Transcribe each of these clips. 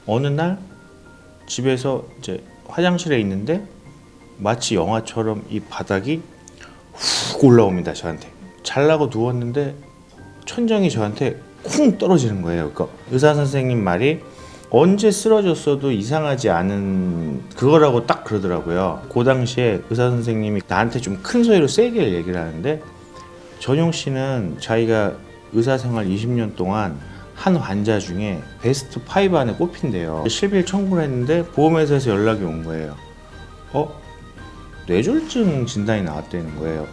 어느 날 집에서 이제 화장실에 있는데 마치 영화처럼 이 바닥이 훅 올라옵니다. 저한테. 잘라고 누웠는데 천장이 저한테 쿵 떨어지는 거예요. 그러니까 의사 선생님 말이 언제 쓰러졌어도 이상하지 않은 그거라고 딱 그러더라고요. 그 당시에 의사 선생님이 나한테 좀 큰 소리로 세게 얘기를 하는데, 전용 씨는 자기가 의사 생활 20년 동안 한 환자 중에 베스트 5 안에 꼽힌대요. 실비를 청구를 했는데 보험회사에서 연락이 온 거예요. 뇌졸중 진단이 나왔다는 거예요.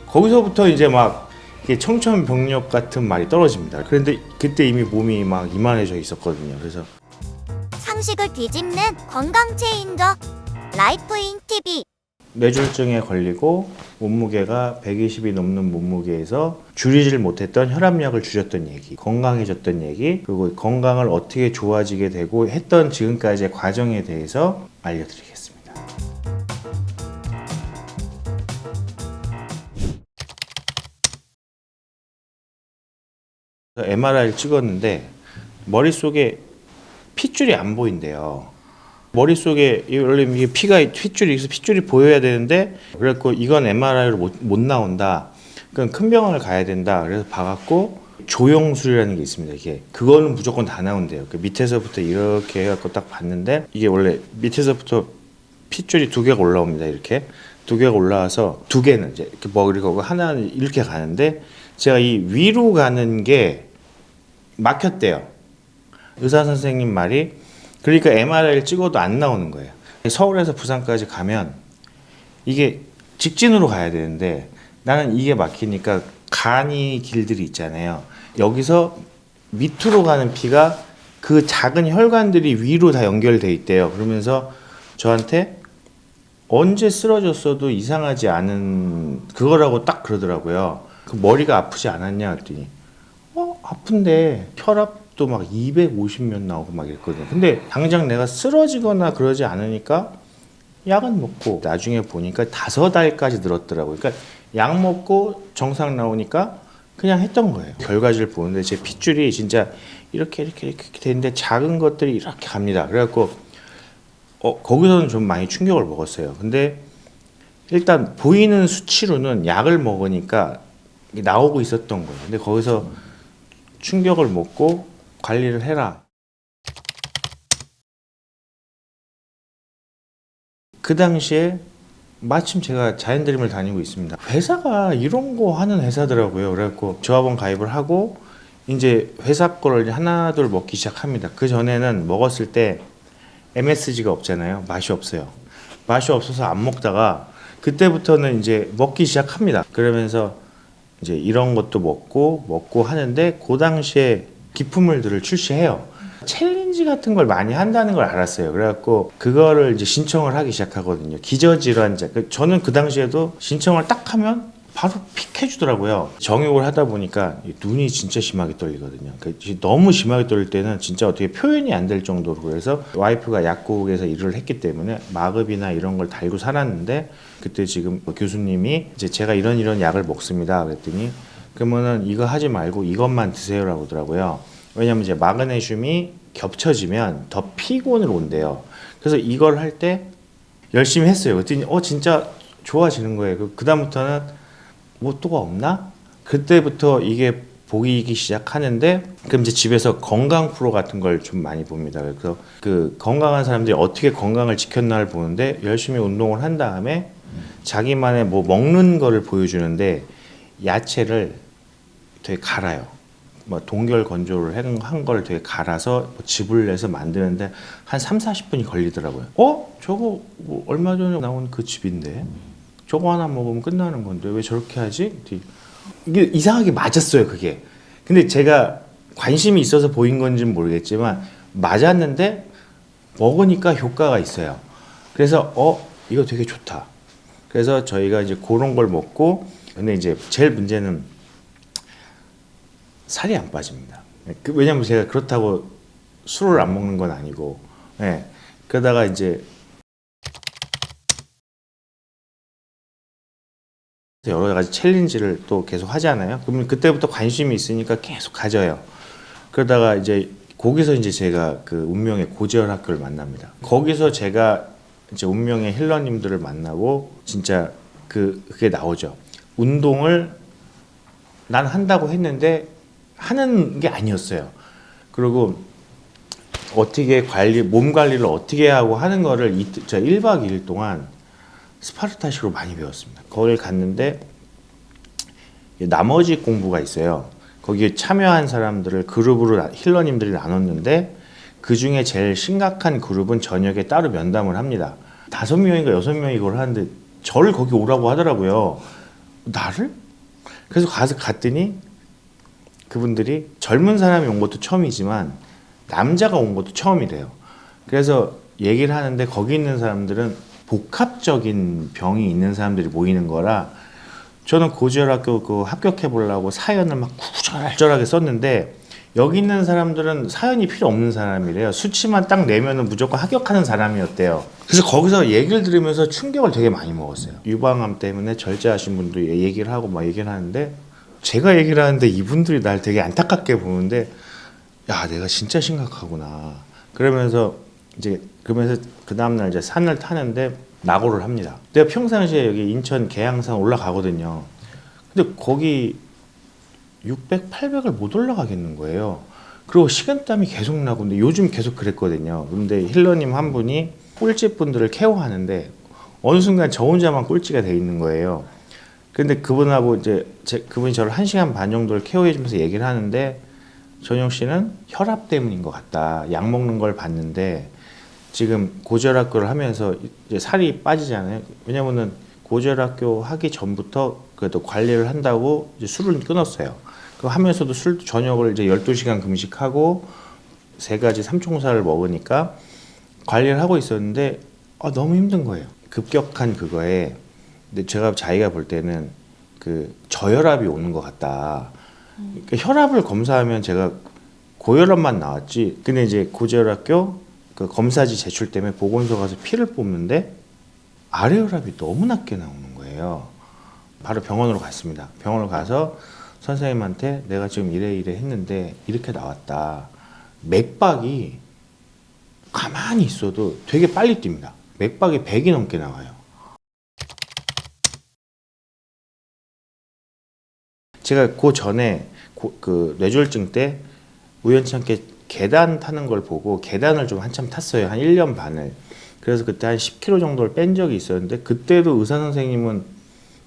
거기서부터 이제 막 이게 청천벽력 같은 말이 떨어집니다. 그런데 그때 이미 몸이 막 이만해져 있었거든요. 그래서 상식을 뒤집는 건강 체인저 라이프인 TV. 뇌졸중에 걸리고 몸무게가 120이 넘는 몸무게에서 줄이질 못했던 혈압약을 줄였던 얘기, 건강해졌던 얘기, 그리고 건강을 어떻게 좋아지게 되고 했던 지금까지의 과정에 대해서 알려드리겠습니다. MRI를 찍었는데 머릿속에 핏줄이 안 보인대요. 머릿속에 원래 이게 핏줄이 있어, 핏줄이 보여야 되는데, 그래갖고 이건 MRI로 못 나온다. 그럼 큰 병원을 가야 된다. 그래서 봐갖고 조영술이라는 게 있습니다. 이게 그거는 무조건 다 나온대요. 그 밑에서부터 이렇게 해갖고 딱 봤는데, 이게 원래 밑에서부터 핏줄이 2개가 올라옵니다. 이렇게 2개가 올라와서 2개는 이제 이렇게 머리 거고 하나는 이렇게 가는데, 제가 이 위로 가는 게 막혔대요. 의사 선생님 말이. 그러니까 MRI를 찍어도 안 나오는 거예요. 서울에서 부산까지 가면 이게 직진으로 가야 되는데, 나는 이게 막히니까 간이 길들이 있잖아요. 여기서 밑으로 가는 피가 그 작은 혈관들이 위로 다 연결돼 있대요. 그러면서 저한테 언제 쓰러졌어도 이상하지 않은 그거라고 딱 그러더라고요. 그 머리가 아프지 않았냐 했더니 아픈데 혈압도 막 250몇 나오고 막 이랬거든요. 근데 당장 내가 쓰러지거나 그러지 않으니까 약은 먹고, 나중에 보니까 5알까지 늘었더라고요. 그러니까 약 먹고 정상 나오니까 그냥 했던 거예요. 결과지를 보는데 제 핏줄이 진짜 이렇게 되는데 작은 것들이 이렇게 갑니다. 그래갖고 거기서는 좀 많이 충격을 먹었어요. 근데 일단 보이는 수치로는 약을 먹으니까 나오고 있었던 거예요. 근데 거기서 충격을 먹고 관리를 해라. 그 당시에 마침 제가 자연드림을 다니고 있습니다. 회사가 이런 거 하는 회사더라고요. 그래갖고 조합원 가입을 하고 이제 회사 거를 하나둘 먹기 시작합니다. 그 전에는 먹었을 때 MSG가 없잖아요. 맛이 없어요. 맛이 없어서 안 먹다가 그때부터는 이제 먹기 시작합니다. 그러면서 이제 이런 것도 먹고 하는데, 그 당시에 기품을들을 출시해요. 챌린지 같은 걸 많이 한다는 걸 알았어요. 그래갖고 그거를 이제 신청을 하기 시작하거든요. 기저질환자. 저는 그 당시에도 신청을 딱 하면 바로 픽 해주더라고요. 정육을 하다 보니까 눈이 진짜 심하게 떨리거든요. 너무 심하게 떨릴 때는 진짜 어떻게 표현이 안 될 정도로. 그래서 와이프가 약국에서 일을 했기 때문에 마급이나 이런 걸 달고 살았는데, 그때 지금 교수님이 이제 제가 이런 약을 먹습니다. 그랬더니 그러면은 이거 하지 말고 이것만 드세요라고 하더라고요. 왜냐면 이제 마그네슘이 겹쳐지면 더 피곤을 온대요. 그래서 이걸 할 때 열심히 했어요. 그랬더니 진짜 좋아지는 거예요. 그다음부터는 뭐 또가 없나? 그때부터 이게 보이기 시작하는데, 그럼 이제 집에서 건강 프로 같은 걸 좀 많이 봅니다. 그래서 그 건강한 사람들이 어떻게 건강을 지켰나를 보는데, 열심히 운동을 한 다음에 자기만의 뭐 먹는 거를 보여주는데, 야채를 되게 갈아요. 뭐 동결 건조를 한 걸 되게 갈아서 즙을 내서 만드는데 한 3-40분이 걸리더라고요. 저거 뭐 얼마 전에 나온 그 즙인데 저거 하나 먹으면 끝나는 건데 왜 저렇게 하지? 이게 이상하게 맞았어요, 그게. 근데 제가 관심이 있어서 보인 건지는 모르겠지만 맞았는데 먹으니까 효과가 있어요. 그래서 이거 되게 좋다. 그래서 저희가 이제 그런 걸 먹고, 근데 이제 제일 문제는 살이 안 빠집니다. 왜냐면 제가 그렇다고 술을 안 먹는 건 아니고, 그러다가 이제 여러 가지 챌린지를 또 계속 하잖아요. 그러면 그때부터 관심이 있으니까 계속 가져요. 그러다가 이제 거기서 이제 제가 그 운명의 고지혈 학교를 만납니다. 거기서 제가 이제 운명의 힐러님들을 만나고 진짜 그게 나오죠. 운동을 난 한다고 했는데 하는 게 아니었어요. 그리고 어떻게 몸 관리를 어떻게 하고 하는 거를 제가 1박 2일 동안 스파르타식으로 많이 배웠습니다. 거길 갔는데 나머지 공부가 있어요. 거기에 참여한 사람들을 그룹으로 힐러님들이 나눴는데 그 중에 제일 심각한 그룹은 저녁에 따로 면담을 합니다. 5명인가 6명이 그걸 하는데 저를 거기 오라고 하더라고요. 나를? 그래서 갔더니 그분들이 젊은 사람이 온 것도 처음이지만 남자가 온 것도 처음이래요. 그래서 얘기를 하는데 거기 있는 사람들은 복합적인 병이 있는 사람들이 모이는 거라 저는 고지혈학교 그 합격해 보려고 사연을 막 구절절하게 썼는데 여기 있는 사람들은 사연이 필요 없는 사람이래요. 수치만 딱 내면은 무조건 합격하는 사람이었대요. 그래서 거기서 얘기를 들으면서 충격을 되게 많이 먹었어요. 유방암 때문에 절제하신 분도 얘기를 하고 막 얘기를 하는데 제가 얘기를 하는데 이분들이 날 되게 안타깝게 보는데 야, 내가 진짜 심각하구나. 그러면서 그 다음날 이제 산을 타는데 낙오를 합니다. 내가 평상시에 여기 인천 계양산 올라가거든요. 근데 거기 600, 800을 못 올라가겠는 거예요. 그리고 식은땀이 계속 나고, 근데 요즘 계속 그랬거든요. 근데 힐러님 한 분이 꼴찌 분들을 케어하는데 어느 순간 저 혼자만 꼴찌가 돼 있는 거예요. 근데 그분하고 이제 그분이 저를 1시간 반 정도를 케어해주면서 얘기를 하는데 전용 씨는 혈압 때문인 것 같다. 약 먹는 걸 봤는데 지금 고지혈학교를 하면서 이제 살이 빠지잖아요. 왜냐면은 고지혈학교 하기 전부터 그래도 관리를 한다고 이제 술을 끊었어요. 그 하면서도 저녁을 이제 12시간 금식하고 3가지 삼총사를 먹으니까 관리를 하고 있었는데 너무 힘든 거예요. 급격한 그거에. 근데 제가 자기가 볼 때는 그 저혈압이 오는 것 같다. 그러니까 혈압을 검사하면 제가 고혈압만 나왔지. 근데 이제 고지혈학교 그 검사지 제출 때문에 보건소 가서 피를 뽑는데 아래혈압이 너무 낮게 나오는 거예요. 바로 병원으로 갔습니다. 병원을 가서 선생님한테 내가 지금 이래 했는데 이렇게 나왔다. 맥박이 가만히 있어도 되게 빨리 뜁니다. 맥박이 100이 넘게 나와요. 제가 그 전에 그 뇌졸중 때 우연찮게 계단 타는 걸 보고 계단을 좀 한참 탔어요. 한 1년 반을. 그래서 그때 한 10kg 정도를 뺀 적이 있었는데 그때도 의사 선생님은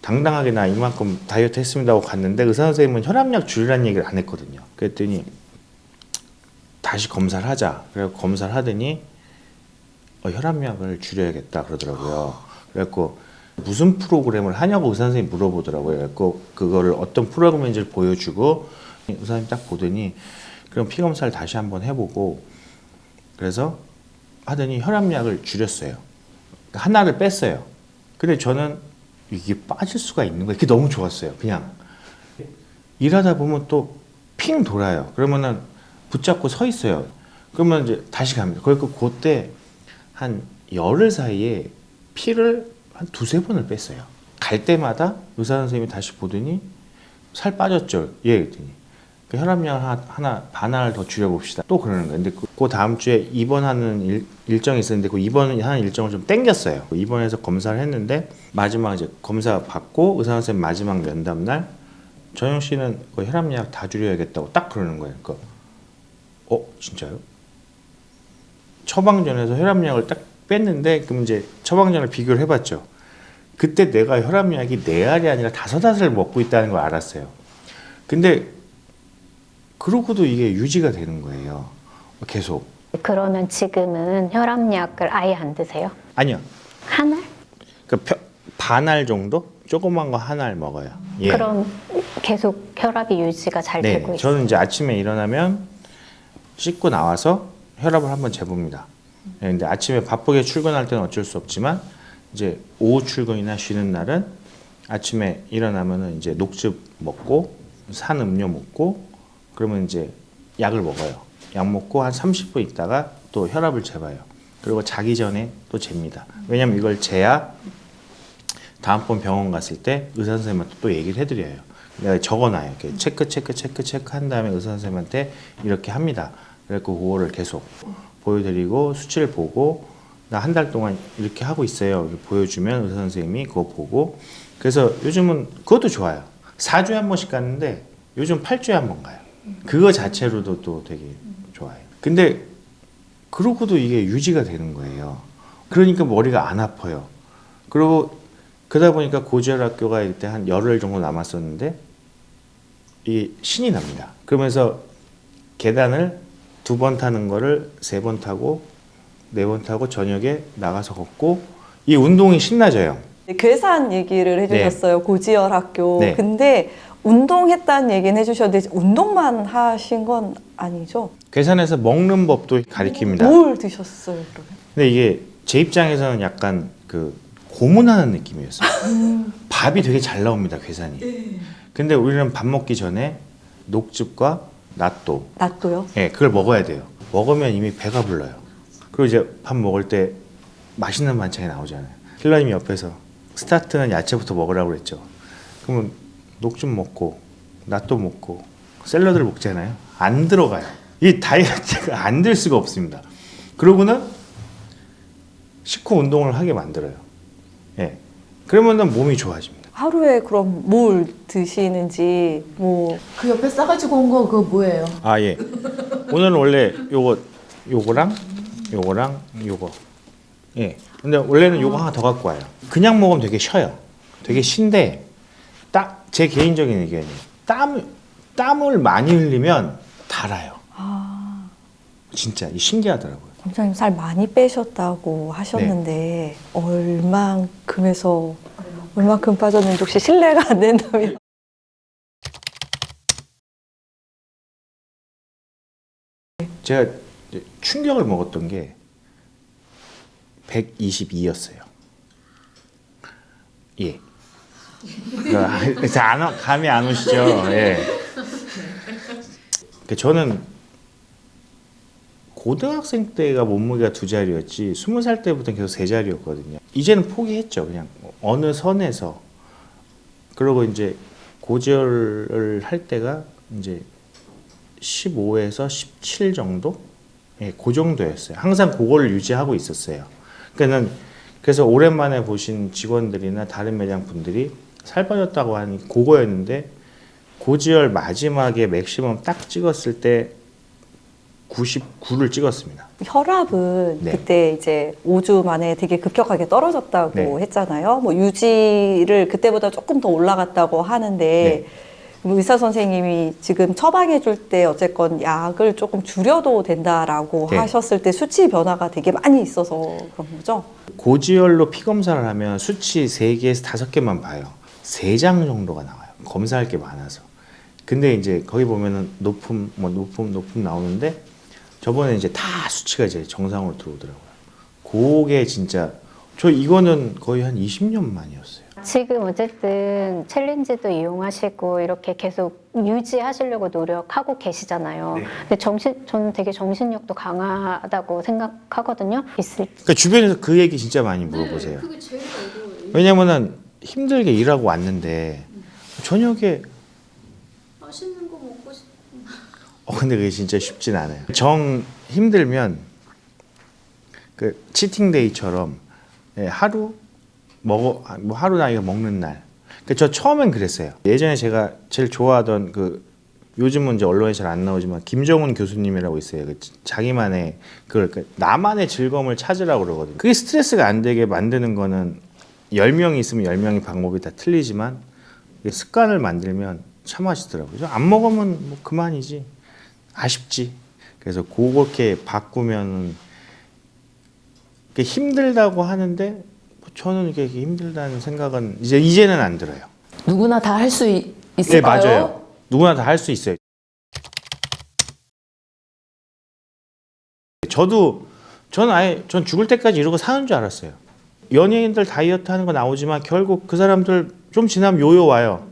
당당하게 나 이만큼 다이어트 했습니다 하고 갔는데 의사 선생님은 혈압약 줄이라는 얘기를 안 했거든요. 그랬더니 다시 검사를 하자. 그래서 검사를 하더니 혈압약을 줄여야겠다 그러더라고요. 그래갖고 무슨 프로그램을 하냐고 의사 선생님이 물어보더라고요. 그래갖고 그거를 어떤 프로그램인지를 보여주고 의사 선생님이 딱 보더니 그럼 피 검사를 다시 한번 해보고 그래서 하더니 혈압약을 줄였어요. 하나를 뺐어요. 근데 저는 이게 빠질 수가 있는 거예요. 그게 너무 좋았어요. 그냥 일하다 보면 또 핑 돌아요. 그러면은 붙잡고 서 있어요. 그러면 이제 다시 갑니다. 그리고 그때 한 열흘 사이에 피를 한 2-3번을 뺐어요. 갈 때마다 의사 선생님이 다시 보더니 살 빠졌죠? 예, 그랬더니 그 혈압약을 하나 반알 더 줄여봅시다. 또 그러는 거예요. 근데 그 다음 주에 입원하는 일정이 있었는데 그 입원하는 일정을 좀 땡겼어요. 입원해서 검사를 했는데 마지막 이제 검사 받고 의사 선생님 마지막 면담 날 전용 씨는 그 혈압약 다 줄여야겠다고 딱 그러는 거예요. 그러니까 진짜요? 처방전에서 혈압약을 딱 뺐는데 그럼 이제 처방전을 비교를 해봤죠. 그때 내가 혈압약이 4알이 아니라 5알을 먹고 있다는 걸 알았어요. 근데 그러고도 이게 유지가 되는 거예요. 계속. 그러면 지금은 혈압약을 아예 안 드세요? 아니요. 한 알? 그러니까 반알 정도? 조그만 거 한 알 먹어요. 예. 그럼 계속 혈압이 유지가 잘 네. 되고 있어요? 저는 이제 아침에 일어나면 씻고 나와서 혈압을 한번 재봅니다. 네, 근데 아침에 바쁘게 출근할 때는 어쩔 수 없지만 이제 오후 출근이나 쉬는 날은 아침에 일어나면은 이제 녹즙 먹고 산 음료 먹고 그러면 이제 약을 먹어요. 약 먹고 한 30분 있다가 또 혈압을 재봐요. 그리고 자기 전에 또 잽니다. 왜냐면 이걸 재야 다음번 병원 갔을 때 의사 선생님한테 또 얘기를 해드려요. 내가 적어놔요. 이렇게 체크 한 다음에 의사 선생님한테 이렇게 합니다. 그래서 그거를 계속 보여드리고 수치를 보고 나 한 달 동안 이렇게 하고 있어요. 이렇게 보여주면 의사 선생님이 그거 보고 그래서 요즘은 그것도 좋아요. 4주에 한 번씩 갔는데 요즘 8주에 한 번 가요. 그거 자체로도 또 되게 좋아요. 근데 그러고도 이게 유지가 되는 거예요. 그러니까 머리가 안 아파요. 그리고 그러다 보니까 고지혈학교가 이때 한 열흘 정도 남았었는데 이 신이 납니다. 그러면서 계단을 2번 타는 거를 3번 타고 4번 타고 저녁에 나가서 걷고 이 운동이 신나져요. 괴산 얘기를 해주셨어요. 고지혈 학교. 네. 근데 운동했다는 얘기는 해주셨는데 운동만 하신 건 아니죠? 괴산에서 먹는 법도 가리킵니다. 뭘 드셨어요, 그러면? 근데 이게 제 입장에서는 약간 그 고문하는 느낌이었어요. 밥이 되게 잘 나옵니다, 괴산이. 근데 우리는 밥 먹기 전에 녹즙과 낫또, 낫또요? 예, 그걸 먹어야 돼요. 먹으면 이미 배가 불러요. 그리고 이제 밥 먹을 때 맛있는 반찬이 나오잖아요. 힐러님이 옆에서 스타트는 야채부터 먹으라고 그랬죠. 그러면 녹즙 먹고 낫또 먹고 샐러드를 먹잖아요. 안 들어가요. 이 다이어트가 안 될 수가 없습니다. 그러고는 식후 운동을 하게 만들어요. 예. 그러면은 몸이 좋아집니다. 하루에 그럼 뭘 드시는지 뭐 그 옆에 싸가지고 온 거 그거 뭐예요? 아 예. 오늘은 원래 요거랑 요거. 예. 근데 원래는 요거 하나 더 갖고 와요. 그냥 먹으면 되게 쉬어요. 되게 신데 딱 제 개인적인 의견이에요. 땀을 많이 흘리면 달아요. 진짜 신기하더라고요. 원장님 살 많이 빼셨다고 하셨는데 얼만큼에서 얼만큼 빠졌는지 혹시 실례가 안 된다면 제가 충격을 먹었던 게 122였어요. 예. 감이 안 오시죠? 예. 저는 고등학생 때가 몸무게가 2자리였지 20살 때부터는 계속 3자리였거든요. 이제는 포기했죠. 그냥 어느 선에서. 그리고 이제 고지혈을 할 때가 이제 15에서 17 정도? 예, 그 정도였어요. 항상 그거를 유지하고 있었어요. 그래서 오랜만에 보신 직원들이나 다른 매장 분들이 살 빠졌다고 하니 그거였는데 고지혈 마지막에 맥시멈 딱 찍었을 때 99를 찍었습니다. 혈압은 네. 그때 이제 5주 만에 되게 급격하게 떨어졌다고 네. 했잖아요. 뭐 유지를 그때보다 조금 더 올라갔다고 하는데 네. 의사 선생님이 지금 처방해 줄 때 어쨌건 약을 조금 줄여도 된다라고 네. 하셨을 때 수치 변화가 되게 많이 있어서 그런 거죠. 고지혈로 피 검사를 하면 수치 3개에서 5개만 봐요. 3장 정도가 나와요. 검사할 게 많아서. 근데 이제 거기 보면은 높음 나오는데 저번에 이제 다 수치가 이제 정상으로 들어오더라고요. 그게 진짜 이거는 거의 한 20년 만이었어요. 지금 어쨌든 챌린지도 이용하시고 이렇게 계속 유지하시려고 노력하고 계시잖아요. 네. 근데 저는 되게 정신력도 강하다고 생각하거든요. 그러니까 주변에서 그 얘기 진짜 많이 물어보세요. 그게 제일 어려워요. 왜냐면은 힘들게 일하고 왔는데 저녁에 맛있는 거 먹고 싶어. 근데 그게 진짜 쉽진 않아요. 정 힘들면 그 치팅데이처럼 하루 하루 나 이거 먹는 날. 저 처음엔 그랬어요. 예전에 제가 제일 좋아하던 요즘은 이제 언론에 잘 안 나오지만 김정훈 교수님이라고 있어요. 자기만의 나만의 즐거움을 찾으라고 그러거든요. 그게 스트레스가 안 되게 만드는 거는 10명이 있으면 10명의 방법이 다 틀리지만 습관을 만들면 참 맛있더라고요. 안 먹으면 뭐 그만이지. 아쉽지. 그래서 그렇게 바꾸면 힘들다고 하는데 저는 이게 힘들다는 생각은 이제는 안 들어요. 누구나 다 할 수 네, 있을까요? 맞아요. 누구나 다 할 수 있어요. 전 죽을 때까지 이러고 사는 줄 알았어요. 연예인들 다이어트 하는 거 나오지만 결국 그 사람들 좀 지나면 요요 와요.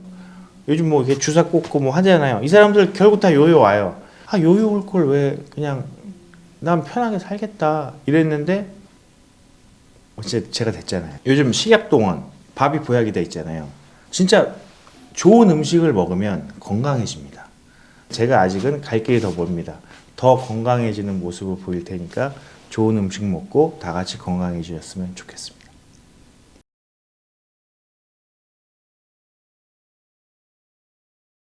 요즘 뭐 이렇게 주사 꽂고 뭐 하잖아요. 이 사람들 결국 다 요요 와요. 요요 올 걸 왜 그냥 난 편하게 살겠다 이랬는데 제가 됐잖아요. 요즘 식약동원 밥이 보약이 돼 있잖아요. 진짜 좋은 음식을 먹으면 건강해집니다. 제가 아직은 갈 길이 더 멉니다. 더 건강해지는 모습을 보일 테니까 좋은 음식 먹고 다 같이 건강해지셨으면 좋겠습니다.